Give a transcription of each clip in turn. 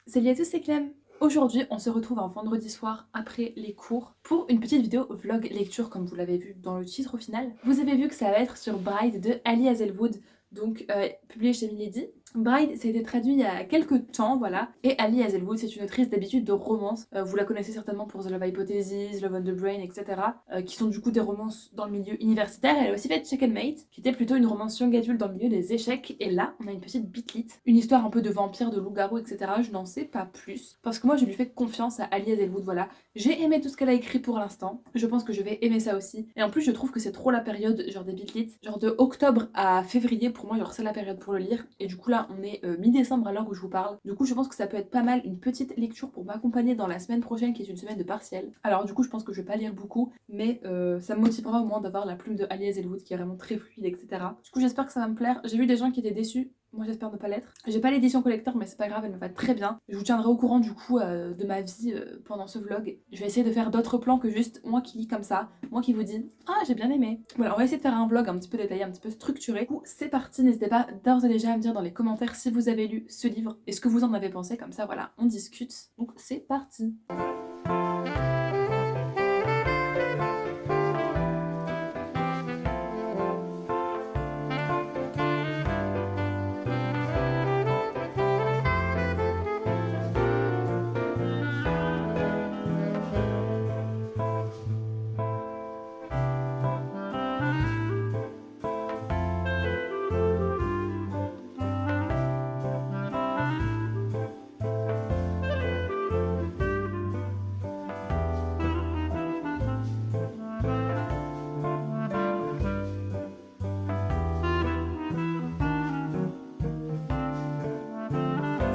Salut à tous, c'est Clem. Aujourd'hui, on se retrouve un vendredi soir après les cours pour une petite vidéo vlog lecture comme vous l'avez vu dans le titre au final. Vous avez vu que ça va être sur Bride de Ali Hazelwood, donc publié chez Milady. Bride, ça a été traduit il y a quelques temps, voilà. Et Ali Hazelwood, c'est une autrice d'habitude de romance. Vous la connaissez certainement pour The Love Hypothesis, Love on the Brain, etc. Qui sont du coup des romances dans le milieu universitaire. Elle a aussi fait Checkmate, qui était plutôt une romance young adulte dans le milieu des échecs. Et là, on a une petite bitlit, une histoire un peu de vampire, de loup-garou, etc. Je n'en sais pas plus. Parce que moi, je lui fais confiance à Ali Hazelwood, voilà. J'ai aimé tout ce qu'elle a écrit pour l'instant. Je pense que je vais aimer ça aussi. Et en plus, je trouve que c'est trop la période, genre des bitlits. Genre de octobre à février, pour moi, genre c'est la période pour le lire. Et du coup, là, on est mi-décembre à l'heure où je vous parle. Du coup, je pense que ça peut être pas mal une petite lecture pour m'accompagner dans la semaine prochaine, qui est une semaine de partiel. Alors, du coup, je pense que je vais pas lire beaucoup, mais ça me motivera au moins d'avoir la plume de Ali Hazelwood qui est vraiment très fluide, etc. Du coup, j'espère que ça va me plaire. J'ai vu des gens qui étaient déçus. Moi j'espère ne pas l'être. J'ai pas l'édition collector mais c'est pas grave, elle me va très bien. Je vous tiendrai au courant du coup de ma vie pendant ce vlog. Je vais essayer de faire d'autres plans que juste moi qui lis comme ça, moi qui vous dis ah j'ai bien aimé. Voilà, on va essayer de faire un vlog un petit peu détaillé, un petit peu structuré. Du coup c'est parti, n'hésitez pas d'ores et déjà à me dire dans les commentaires si vous avez lu ce livre et ce que vous en avez pensé, comme ça voilà, on discute. Donc c'est parti.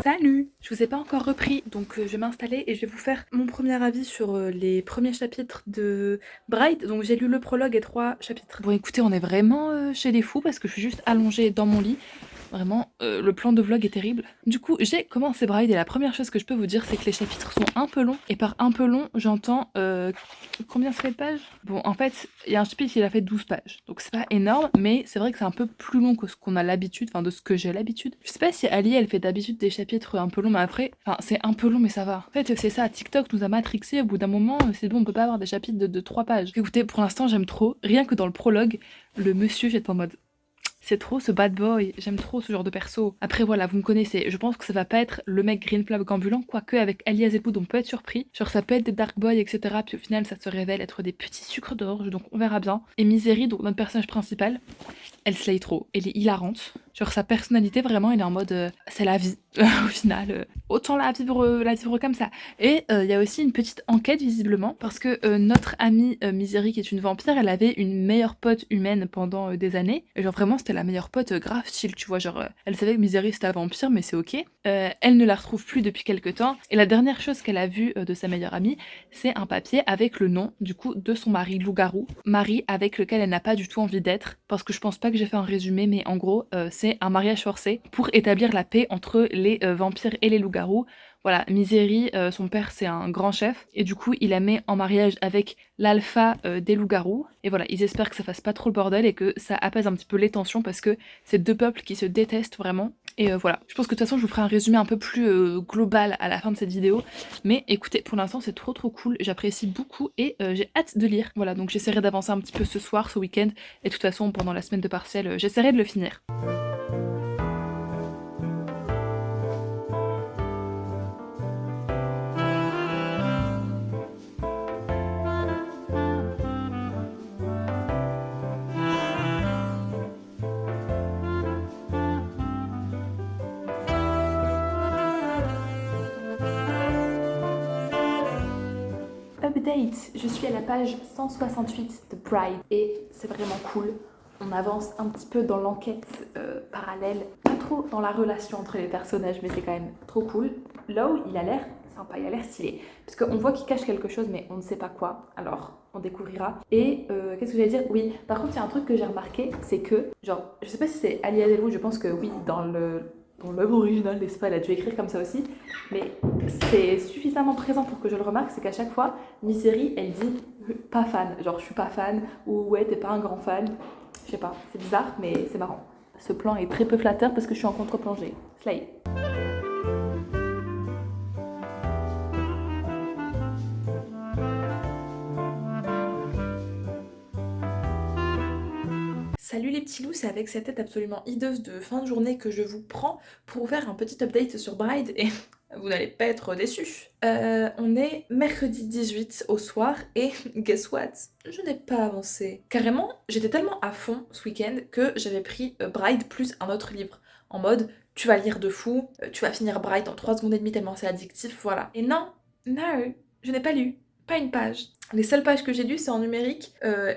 Salut! Je vous ai pas encore repris, donc je vais m'installer et je vais vous faire mon premier avis sur les premiers chapitres de Bright. Donc j'ai lu le prologue et 3 chapitres. Bon écoutez, on est vraiment chez les fous parce que je suis juste allongée dans mon lit. Vraiment, le plan de vlog est terrible. Du coup, j'ai commencé Bride et la première chose que je peux vous dire, c'est que les chapitres sont un peu longs. Et par un peu long, j'entends... combien ça fait de pages? Bon, en fait, il y a un chapitre qui a fait 12 pages. Donc c'est pas énorme, mais c'est vrai que c'est un peu plus long que ce qu'on a l'habitude, enfin de ce que j'ai l'habitude. Je sais pas si Ali, elle fait d'habitude des chapitres un peu longs, mais après... Enfin, c'est un peu long, mais ça va. En fait, c'est ça, TikTok nous a matrixé. Au bout d'un moment, c'est bon, on peut pas avoir des chapitres de 3 pages. Écoutez, pour l'instant, j'aime trop. Rien que dans le prologue, le monsieur, j'étais en mode... C'est trop ce bad boy, j'aime trop ce genre de perso. Après voilà, vous me connaissez, je pense que ça va pas être le mec green flag ambulant, quoique avec Ali Hazelwood on peut être surpris. Genre ça peut être des dark boys, etc. Puis au final ça se révèle être des petits sucres d'orge, donc on verra bien. Et Misery, donc notre personnage principal, elle slay trop, elle est hilarante. Genre sa personnalité vraiment, elle est en mode c'est la vie au final. Autant la vivre comme ça. Et il y a aussi une petite enquête visiblement parce que notre amie Misery qui est une vampire, elle avait une meilleure pote humaine pendant des années. Et genre vraiment c'était la meilleure pote grave chill, tu vois, genre elle savait que Misery c'était un vampire mais c'est ok. Elle ne la retrouve plus depuis quelques temps et la dernière chose qu'elle a vue de sa meilleure amie, c'est un papier avec le nom du coup de son mari loup-garou, mari avec lequel elle n'a pas du tout envie d'être parce que je pense pas que j'ai fait un résumé mais en gros c'est un mariage forcé pour établir la paix entre les vampires et les loups-garous. Voilà, Misery, son père c'est un grand chef et du coup il la met en mariage avec l'alpha des loups-garous et voilà, ils espèrent que ça fasse pas trop le bordel et que ça apaise un petit peu les tensions parce que c'est deux peuples qui se détestent vraiment. Et voilà, je pense que de toute façon je vous ferai un résumé un peu plus global à la fin de cette vidéo, mais écoutez, pour l'instant c'est trop cool, j'apprécie beaucoup et j'ai hâte de lire. Voilà, donc j'essaierai d'avancer un petit peu ce soir, ce week-end, et de toute façon pendant la semaine de partiel, j'essaierai de le finir. Update, je suis à la page 168 de Pride et c'est vraiment cool. On avance un petit peu dans l'enquête parallèle, pas trop dans la relation entre les personnages, mais c'est quand même trop cool. Là où il a l'air sympa, il a l'air stylé, parce qu'on voit qu'il cache quelque chose, mais on ne sait pas quoi. Alors on découvrira. Et qu'est-ce que j'allais dire? Oui, par contre il y a un truc que j'ai remarqué, c'est que, genre, je sais pas si c'est Ali Hazelwood, je pense que oui, dans l'œuvre originale, n'est-ce pas, elle a dû écrire comme ça aussi, mais c'est suffisamment présent pour que je le remarque, c'est qu'à chaque fois, Misery, elle dit pas fan, genre je suis pas fan, ou ouais, t'es pas un grand fan, je sais pas, c'est bizarre, mais c'est marrant. Ce plan est très peu flatteur parce que je suis en contre-plongée. Slay. Salut les petits loups, c'est avec cette tête absolument hideuse de fin de journée que je vous prends pour vous faire un petit update sur Bride et vous n'allez pas être déçus. On est mercredi 18 au soir et guess what? Je n'ai pas avancé. Carrément, j'étais tellement à fond ce week-end que j'avais pris Bride plus un autre livre. En mode, tu vas lire de fou, tu vas finir Bride en 3 secondes et demie tellement c'est addictif, voilà. Et non, non, je n'ai pas lu. Pas une page. Les seules pages que j'ai lues, c'est en numérique,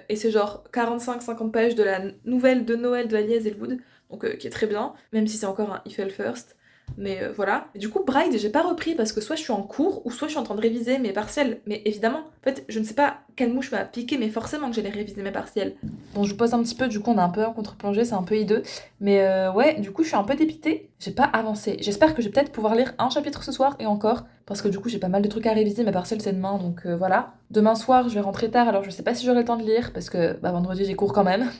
et c'est genre 45-50 pages de la nouvelle de Noël de Alia Hazelwood, donc qui est très bien, même si c'est encore un If Fell First. Mais voilà. Et du coup, Bride, j'ai pas repris parce que soit je suis en cours, ou soit je suis en train de réviser mes partiels. Mais évidemment, en fait, je ne sais pas quelle mouche m'a piqué, mais forcément que j'allais réviser mes partiels. Bon, je vous pose un petit peu, du coup, on est un peu en contre-plongée, c'est un peu hideux. Mais ouais, du coup, je suis un peu dépitée. J'ai pas avancé. J'espère que je vais peut-être pouvoir lire un chapitre ce soir et encore, parce que du coup, j'ai pas mal de trucs à réviser, mes partiels c'est demain, donc voilà. Demain soir, je vais rentrer tard, alors je sais pas si j'aurai le temps de lire, parce que bah, vendredi, j'ai cours quand même.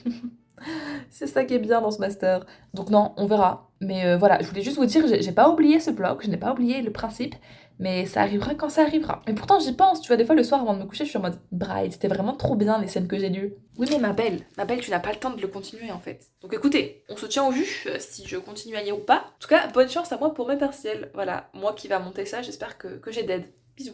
C'est ça qui est bien dans ce master. Donc non, on verra. Mais voilà, je voulais juste vous dire, j'ai pas oublié ce bloc, je n'ai pas oublié le principe, mais ça arrivera quand ça arrivera. Et pourtant j'y pense, tu vois, des fois le soir avant de me coucher, je suis en mode Bride, c'était vraiment trop bien les scènes que j'ai lues. Oui mais ma belle, tu n'as pas le temps de le continuer en fait. Donc écoutez, on se tient au jus, si je continue à lire ou pas. En tout cas, bonne chance à moi pour mes partiels. Voilà, moi qui va monter ça, j'espère que j'ai d'aide. Bisous.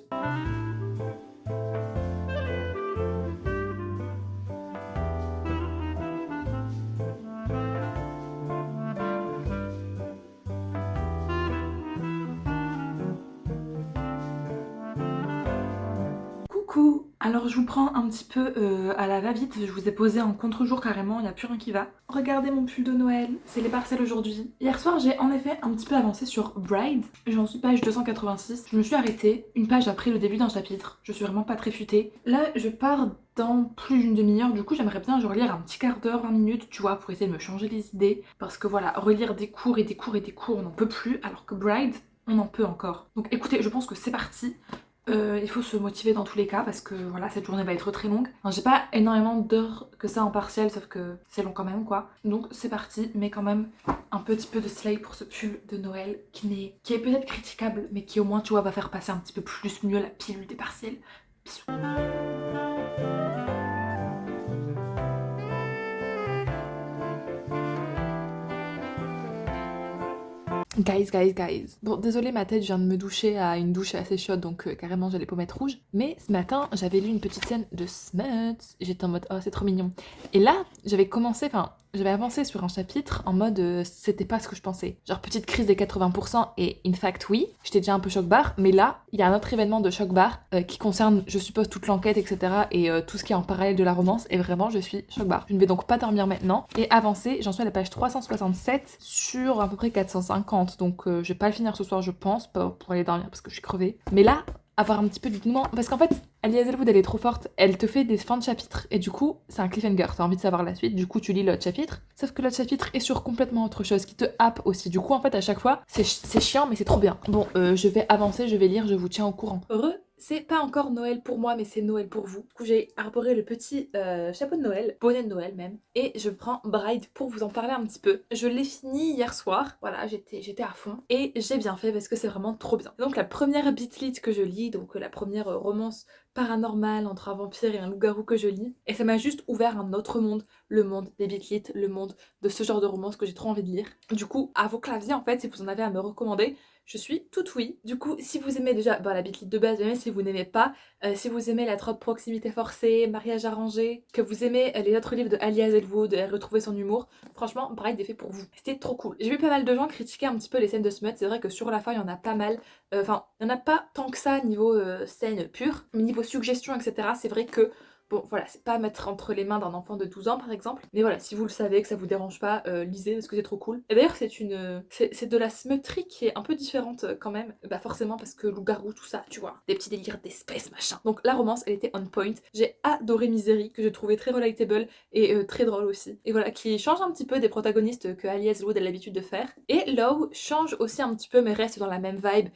Coucou! Alors je vous prends un petit peu à la va-vite, je vous ai posé en contre-jour carrément, il n'y a plus rien qui va. Regardez mon pull de Noël, c'est les partiels aujourd'hui. Hier soir j'ai en effet un petit peu avancé sur Bride, j'en suis page 286, je me suis arrêtée une page après le début d'un chapitre, je suis vraiment pas très futée. Là je pars dans plus d'une demi-heure, du coup j'aimerais bien genre lire un petit quart d'heure, 20 minutes, tu vois, pour essayer de me changer les idées. Parce que voilà, relire des cours et des cours et des cours, on n'en peut plus, alors que Bride, on en peut encore. Donc écoutez, je pense que c'est parti. Il faut se motiver dans tous les cas parce que voilà, cette journée va être très longue. Enfin, j'ai pas énormément d'heures que ça en partiel, sauf que c'est long quand même quoi. Donc c'est parti, mais quand même un petit peu de slay pour ce pull de Noël qui est peut-être critiquable, mais qui au moins tu vois va faire passer un petit peu plus mieux la pilule des partiels. Bisous. Guys. Bon, désolé, ma tête, je viens de me doucher à une douche assez chaude, donc carrément j'ai les pommettes rouges. Mais ce matin, j'avais lu une petite scène de Smuts. J'étais en mode, oh, c'est trop mignon. Et là, j'avais avancé sur un chapitre en mode, c'était pas ce que je pensais. Genre, petite crise des 80%, et in fact, oui, j'étais déjà un peu choc-barre. Mais là, il y a un autre événement de choc-barre qui concerne, je suppose, toute l'enquête, etc. Et tout ce qui est en parallèle de la romance. Et vraiment, je suis choc-barre. Je ne vais donc pas dormir maintenant. Et avancer, j'en suis à la page 367 sur à peu près 450. Donc je vais pas le finir ce soir je pense, pas pour aller dormir parce que je suis crevée. Mais là, avoir un petit peu de dénouement, parce qu'en fait, Alia Hazelwood elle est trop forte, elle te fait des fins de chapitre et du coup c'est un cliffhanger, t'as envie de savoir la suite, du coup tu lis l'autre chapitre, sauf que l'autre chapitre est sur complètement autre chose qui te happe aussi, du coup en fait à chaque fois c'est chiant mais c'est trop bien. Bon, je vais avancer, je vais lire, je vous tiens au courant. Heureux. C'est pas encore Noël pour moi, mais c'est Noël pour vous. Du coup, j'ai arboré le petit chapeau de Noël, bonnet de Noël même, et je prends Bride pour vous en parler un petit peu. Je l'ai fini hier soir, voilà, j'étais à fond, et j'ai bien fait parce que c'est vraiment trop bien. Donc la première bitlit que je lis, donc la première romance paranormale entre un vampire et un loup-garou que je lis, et ça m'a juste ouvert un autre monde, le monde des bitlits, le monde de ce genre de romance que j'ai trop envie de lire. Du coup, à vos claviers en fait, si vous en avez à me recommander, je suis toute oui. Du coup, si vous aimez déjà la bitlit de base, même si vous n'aimez pas, si vous aimez la trope proximité forcée, mariage arrangé, que vous aimez les autres livres de Alia Hazelwood, retrouver son humour, franchement, Bride est fait pour vous. C'était trop cool. J'ai vu pas mal de gens critiquer un petit peu les scènes de Smut, c'est vrai que sur la fin, il y en a pas mal. Enfin, il n'y en a pas tant que ça niveau scène pure, mais niveau suggestion, etc., c'est vrai que bon, voilà, c'est pas à mettre entre les mains d'un enfant de 12 ans par exemple. Mais voilà, si vous le savez, que ça vous dérange pas, lisez parce que c'est trop cool. Et d'ailleurs, c'est de la smutterie qui est un peu différente quand même. Bah forcément parce que loup-garou, tout ça, tu vois. Des petits délires d'espèces, machin. Donc la romance, elle était on point. J'ai adoré Misery, que je trouvais très relatable et très drôle aussi. Et voilà, qui change un petit peu des protagonistes que Alia Hazelwood a l'habitude de faire. Et Low change aussi un petit peu, mais reste dans la même vibe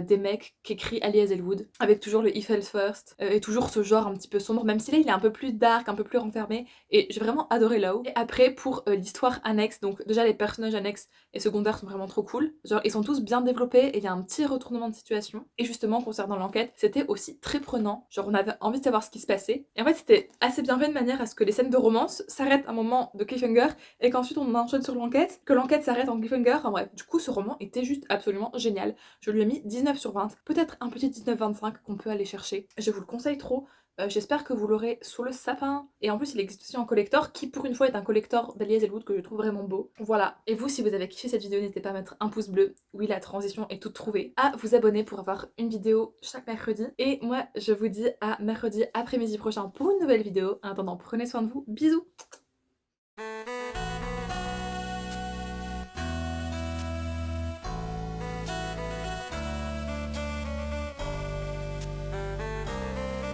des mecs qu'écrit Alia Hazelwood. Avec toujours le If Else First et toujours ce genre un petit peu sombre, même si là il est un peu plus dark, un peu plus renfermé, et j'ai vraiment adoré là-haut. Et après, pour l'histoire annexe, donc déjà les personnages annexes et secondaires sont vraiment trop cool. Genre, ils sont tous bien développés et il y a un petit retournement de situation. Et justement, concernant l'enquête, c'était aussi très prenant. Genre, on avait envie de savoir ce qui se passait. Et en fait, c'était assez bien fait de manière à ce que les scènes de romance s'arrêtent à un moment de cliffhanger et qu'ensuite on enchaîne sur l'enquête, que l'enquête s'arrête en cliffhanger. Enfin bref, du coup, ce roman était juste absolument génial. Je lui ai mis 19 sur 20, peut-être un petit 19-25 qu'on peut aller chercher. Je vous le conseille trop. J'espère que vous l'aurez sous le sapin. Et en plus, il existe aussi en collector, qui pour une fois est un collector d'Ali Hazelwood que je trouve vraiment beau. Voilà. Et vous, si vous avez kiffé cette vidéo, n'hésitez pas à mettre un pouce bleu. Oui, la transition est toute trouvée. À vous abonner pour avoir une vidéo chaque mercredi. Et moi, je vous dis à mercredi après-midi prochain pour une nouvelle vidéo. En attendant, prenez soin de vous. Bisous!